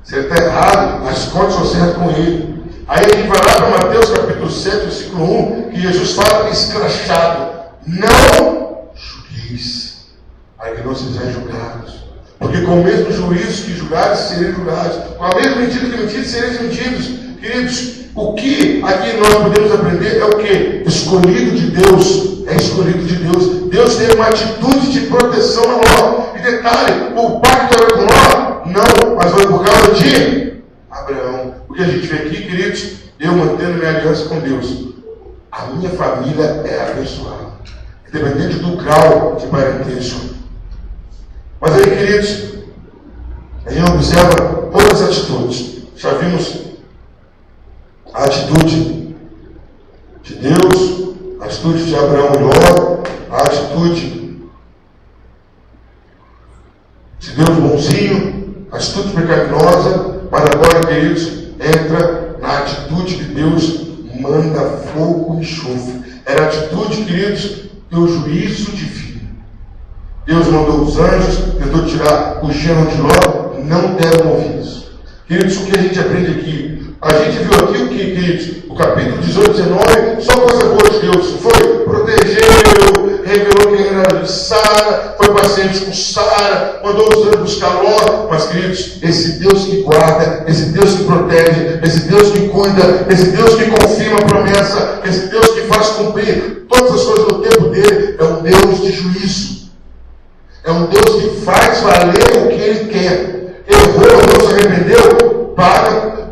Se ele está errado, as contas são certas com ele. Aí a gente vai lá para Mateus capítulo 7, versículo 1, que Jesus fala escrachado, não julgueis, para que não sejais julgados. Porque com o mesmo juízo que julgares, sereis julgados. Com a mesma medida que medides, sereis medidos. Queridos, o que aqui nós podemos aprender é o que? Escolhido de Deus. É escolhido de Deus. Deus tem uma atitude de proteção a Ló. E detalhe, o pacto era com Ló? Não, mas foi por causa de Abraão. O que a gente vê aqui, queridos, eu mantendo minha aliança com Deus. A minha família é abençoada. Independente do grau de parentesco. Mas aí, queridos, a gente observa outras atitudes. Já vimos a atitude de Deus, a atitude de Abraão e Ló, a atitude de Deus bonzinho, a atitude pecaminosa, mas agora, queridos, entra na atitude que Deus manda fogo e enxofre. Era a atitude, queridos, do juízo divino. Deus mandou os anjos, tentou tirar o gênero de Ló, não deram ouvidos. Queridos, o que a gente aprende aqui? A gente viu aqui o que, queridos? O capítulo 18, 19, só coisa boa de Deus. Foi, protegeu, revelou quem era de Sara, foi paciente com Sara, mandou os anjos buscar Ló. Mas, queridos, esse Deus que guarda, esse Deus que protege, esse Deus que cuida, esse Deus que confirma a promessa, esse Deus que faz cumprir todas as coisas no tempo dele, é um Deus de juízo. É um Deus que faz valer o que Ele quer. Errou, não se arrependeu, paga,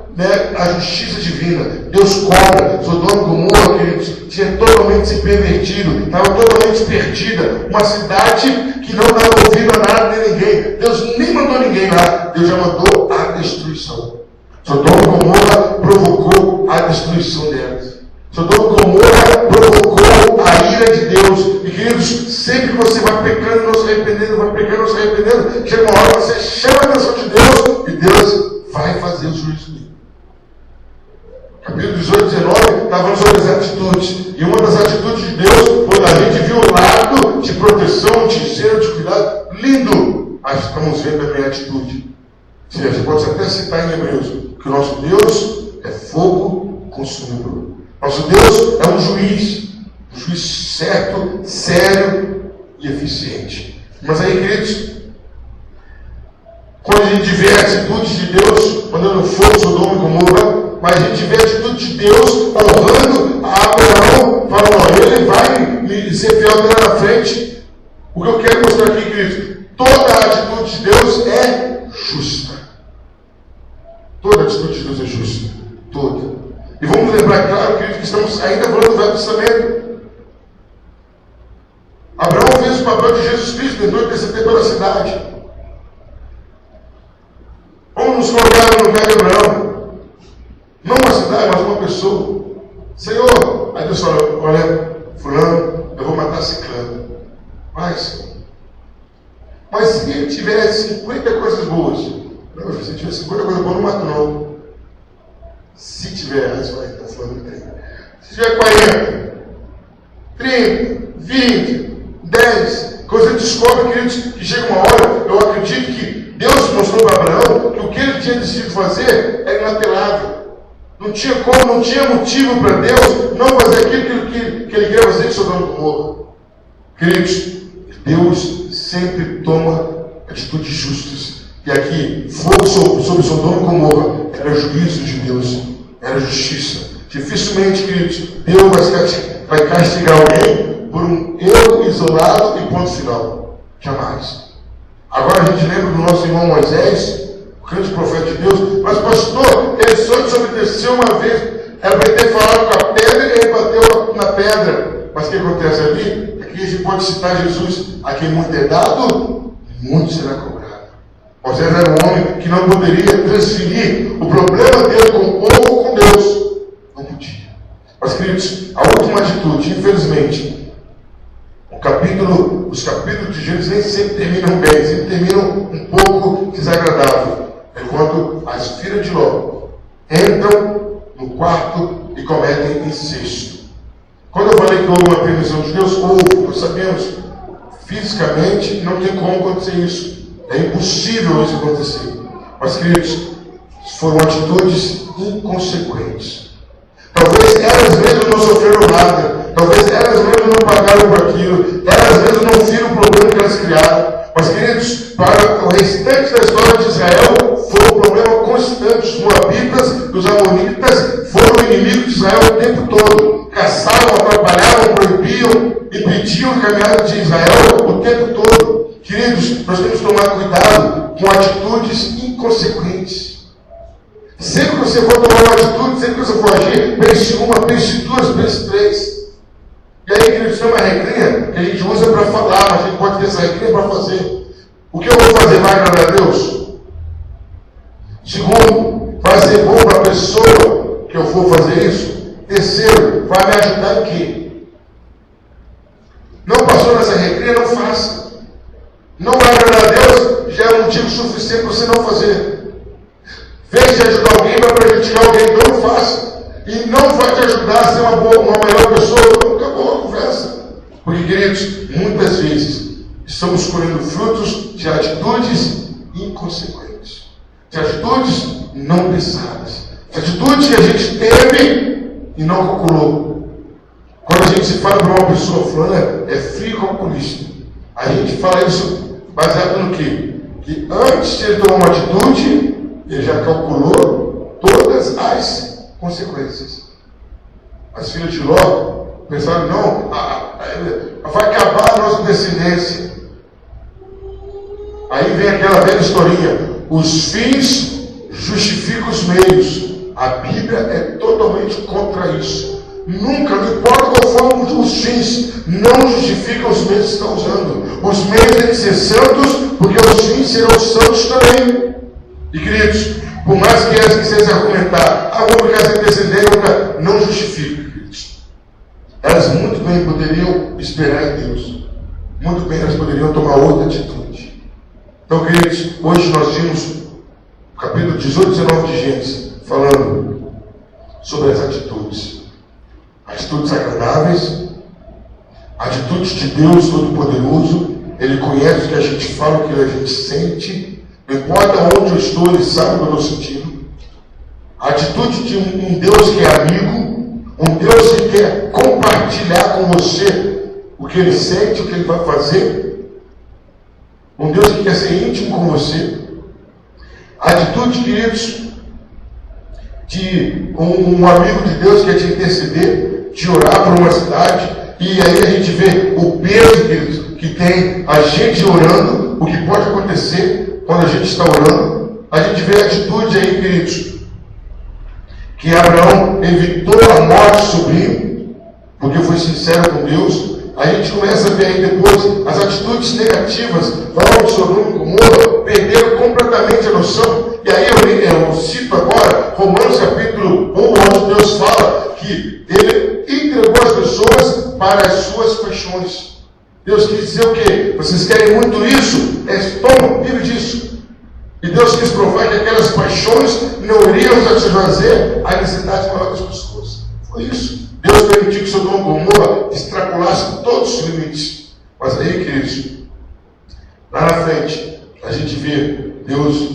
a justiça divina. Deus cobra. Sodoma e Gomorra, queridos, tinha totalmente se pervertido, estava totalmente perdida. Uma cidade que não dava ouvido a nada nem ninguém. Deus nem mandou ninguém lá. Deus já mandou a destruição. Sodoma e Gomorra provocou a destruição delas. Sodoma e Gomorra provocou a ira de Deus. E, queridos, sempre que você vai pecando, não se arrependendo, vai pecando, não se arrependendo, chega uma hora que você chama a atenção de Deus e Deus vai fazer o juízo dele. Capítulo 18, 19, está falando sobre as atitudes. E uma das atitudes de Deus, quando a gente viu o lado de proteção, de zelo, de cuidado, lindo. Mas estamos vendo também a atitude. A gente pode até citar em Hebreus, que o nosso Deus é fogo consumidor. Nosso Deus é um juiz certo, sério e eficiente. Mas aí, queridos, quando a gente vê a atitude de Deus, mandando fogo Sodoma e Gomorra, mas a gente vê a atitude de Deus honrando a Abraão, falando, ele vai me ser fiel até na frente. O que eu quero mostrar aqui, queridos, toda a atitude de Deus é justa. Toda a atitude de Deus é justa. Toda. E vamos lembrar, claro, queridos, que estamos ainda falando do Velho Testamento. Abraão fez o papel de Jesus Cristo, tentou interceder pela cidade. Vamos nos colocar no lugar de Abraão. Não uma cidade, mas uma pessoa. Senhor, aí Deus fala, olha, fulano, eu vou matar ciclano. Vai, Senhor. Mas se ele tiver 50 coisas boas, não, se tiver 50 coisas boas, não mato não. Se tiver, aí você vai, então fulano tem. Se tiver 40, 30, 20, 10, quando você descobre, queridos, que chega uma hora, eu acredito que Deus mostrou para Abraão que o que ele tinha decidido fazer era inapelável. Não tinha como, não tinha motivo para Deus não fazer aquilo que ele queria fazer de Sodoma e Gomorra. Queridos, Deus sempre toma atitudes justas. E aqui, fogo sobre Sodoma e Gomorra era juízo de Deus, era justiça. Dificilmente, queridos, Deus vai castigar alguém por um erro isolado e ponto final. Jamais. Agora a gente lembra do nosso irmão Moisés, o grande profeta de Deus, mas pastor, ele só desobedeceu uma vez, era para ele ter falado com a pedra e ele bateu na pedra. Mas o que acontece ali? Aqui a gente pode citar Jesus, a quem muito é dado, muito será cobrado. Moisés era um homem que não poderia transferir o problema dele com o povo ou com Deus. Não podia. Mas, queridos, a última atitude, infelizmente, os capítulos de Gênesis nem sempre terminam bem, sempre terminam um pouco desagradável. É quando as filhas de Ló entram no quarto e cometem incesto. Quando eu falei que houve uma permissão de Deus, houve, nós sabemos, fisicamente não tem como acontecer isso. É impossível isso acontecer. Mas, queridos, foram atitudes inconsequentes. Talvez elas mesmas não sofreram nada. Talvez elas mesmas não pagaram por aquilo. Elas mesmas não viram o problema que elas criaram. Mas, queridos, para o restante da história de Israel, foi um problema constante. Os moabitas, os amonitas foram inimigos de Israel o tempo todo. Caçavam, atrapalhavam, proibiam, impediam a caminhada de Israel o tempo todo. Queridos, nós temos que tomar cuidado com atitudes inconsequentes. Sempre que você for tomar uma atitude, sempre que você for agir, pense uma, pense duas, pense três. E aí, queridos, tem uma regrinha que a gente usa para falar, mas a gente pode ter essa regrinha para fazer. O que eu vou fazer vai agradar a Deus? Segundo, vai ser bom para a pessoa que eu for fazer isso? Terceiro, vai me ajudar em quê? Não passou nessa regrinha, não faça. Não vai agradar a Deus, já é um motivo suficiente para você não fazer. Vem de ajudar alguém, vai prejudicar alguém, então não faça. E não vai te ajudar a ser uma melhor pessoa, então acabou a conversa. Porque, queridos, muitas vezes estamos colhendo frutos de atitudes inconsequentes, de atitudes não pensadas, de atitudes que a gente teve e não calculou. Quando a gente se fala para uma pessoa, fulana é frio calculista, a gente fala isso baseado no quê? Que antes de ele tomar uma atitude, ele já calculou todas as consequências. As filhas de Ló pensaram, não, vai acabar a nossa descendência. Aí vem aquela velha historinha, os fins justificam os meios. A Bíblia é totalmente contra isso. Nunca, não importa qual for os fins, não justificam os meios que estão usando. Os meios têm que ser santos, porque os fins serão santos também. E, queridos, por mais que elas quisessem argumentar, vamos ficar sem descendência, não justifica, queridos. Elas muito bem poderiam esperar em Deus. Muito bem elas poderiam tomar outra atitude. Então, queridos, hoje nós vimos o capítulo 18 e 19 de Gênesis, falando sobre as atitudes. Atitudes agradáveis, atitudes de Deus Todo-Poderoso. Ele conhece o que a gente fala, o que a gente sente. Não importa onde eu estou, Ele sabe o que eu estou sentindo. A atitude de um Deus que é amigo, um Deus que quer compartilhar com você o que Ele sente, o que Ele vai fazer. Um Deus que quer ser íntimo com você. A atitude, queridos, de um amigo de Deus que quer te interceder, te orar por uma cidade, e aí a gente vê o peso, queridos, que tem a gente orando, o que pode acontecer quando a gente está orando. A gente vê a atitude aí, queridos, que Abraão evitou a morte do sobrinho, porque foi sincero com Deus. A gente começa a ver aí depois as atitudes negativas, falam de Sodoma e Gomorra, perderam completamente a noção. E aí eu cito agora Romanos capítulo 1, onde Deus fala que Ele entregou as pessoas para as suas paixões. Deus quis dizer o quê? Vocês querem muito isso? Toma, vive disso. E Deus quis provar que aquelas paixões não iriam satisfazer a necessidade maior das pessoas. Foi isso. Deus permitiu que Sodoma e Gomorra extrapolasse todos os limites. Mas aí, queridos, lá na frente, a gente vê Deus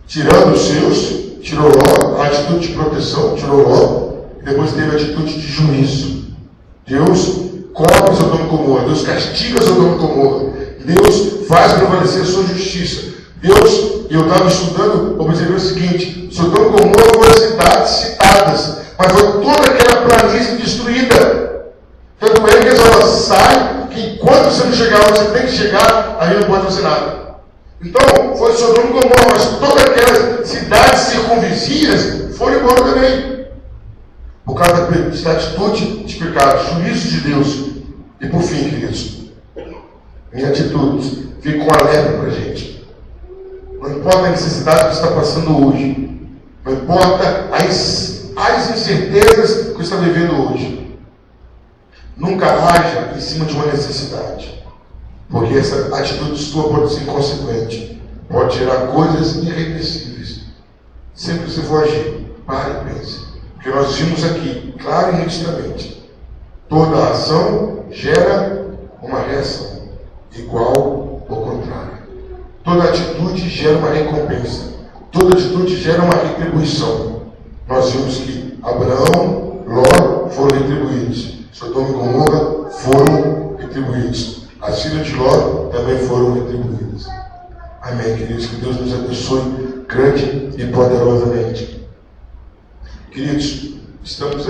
tirando os seus, tirou Ló, a atitude de proteção, tirou Ló, e depois teve a atitude de juízo. Deus cobre Sodoma e Gomorra, Deus castiga Sodoma e Gomorra, Deus faz prevalecer a sua justiça, Deus estava estudando, observei o seguinte: Sodoma e Gomorra foram cidades citadas, mas foi toda aquela planície destruída. Tanto é que eles falam, sai, que enquanto você não chegar onde você tem que chegar, aí não pode fazer nada. Então, foi Sodoma e Gomorra, mas todas aquelas cidades circunvizinhas foram embora também. Por causa da atitude de pecado, juízo de Deus. E por fim, queridos, minha atitude fica um alerta para a gente. Não importa a necessidade que você está passando hoje, não importa as incertezas que você está vivendo hoje, nunca haja em cima de uma necessidade, porque essa atitude sua pode ser inconsequente, pode gerar coisas irreversíveis. Sempre que você for agir, pare e pense, porque nós vimos aqui, claro e nitidamente, toda ação gera uma reação, igual ou contrária. Toda atitude gera uma recompensa, toda atitude gera uma retribuição. Nós vimos que Abraão, Ló foram retribuídos, Sodoma e Gomorra foram retribuídos, as filhas de Ló também foram retribuídas. Amém, queridos, que Deus nos abençoe grande e poderosamente. Queridos, estamos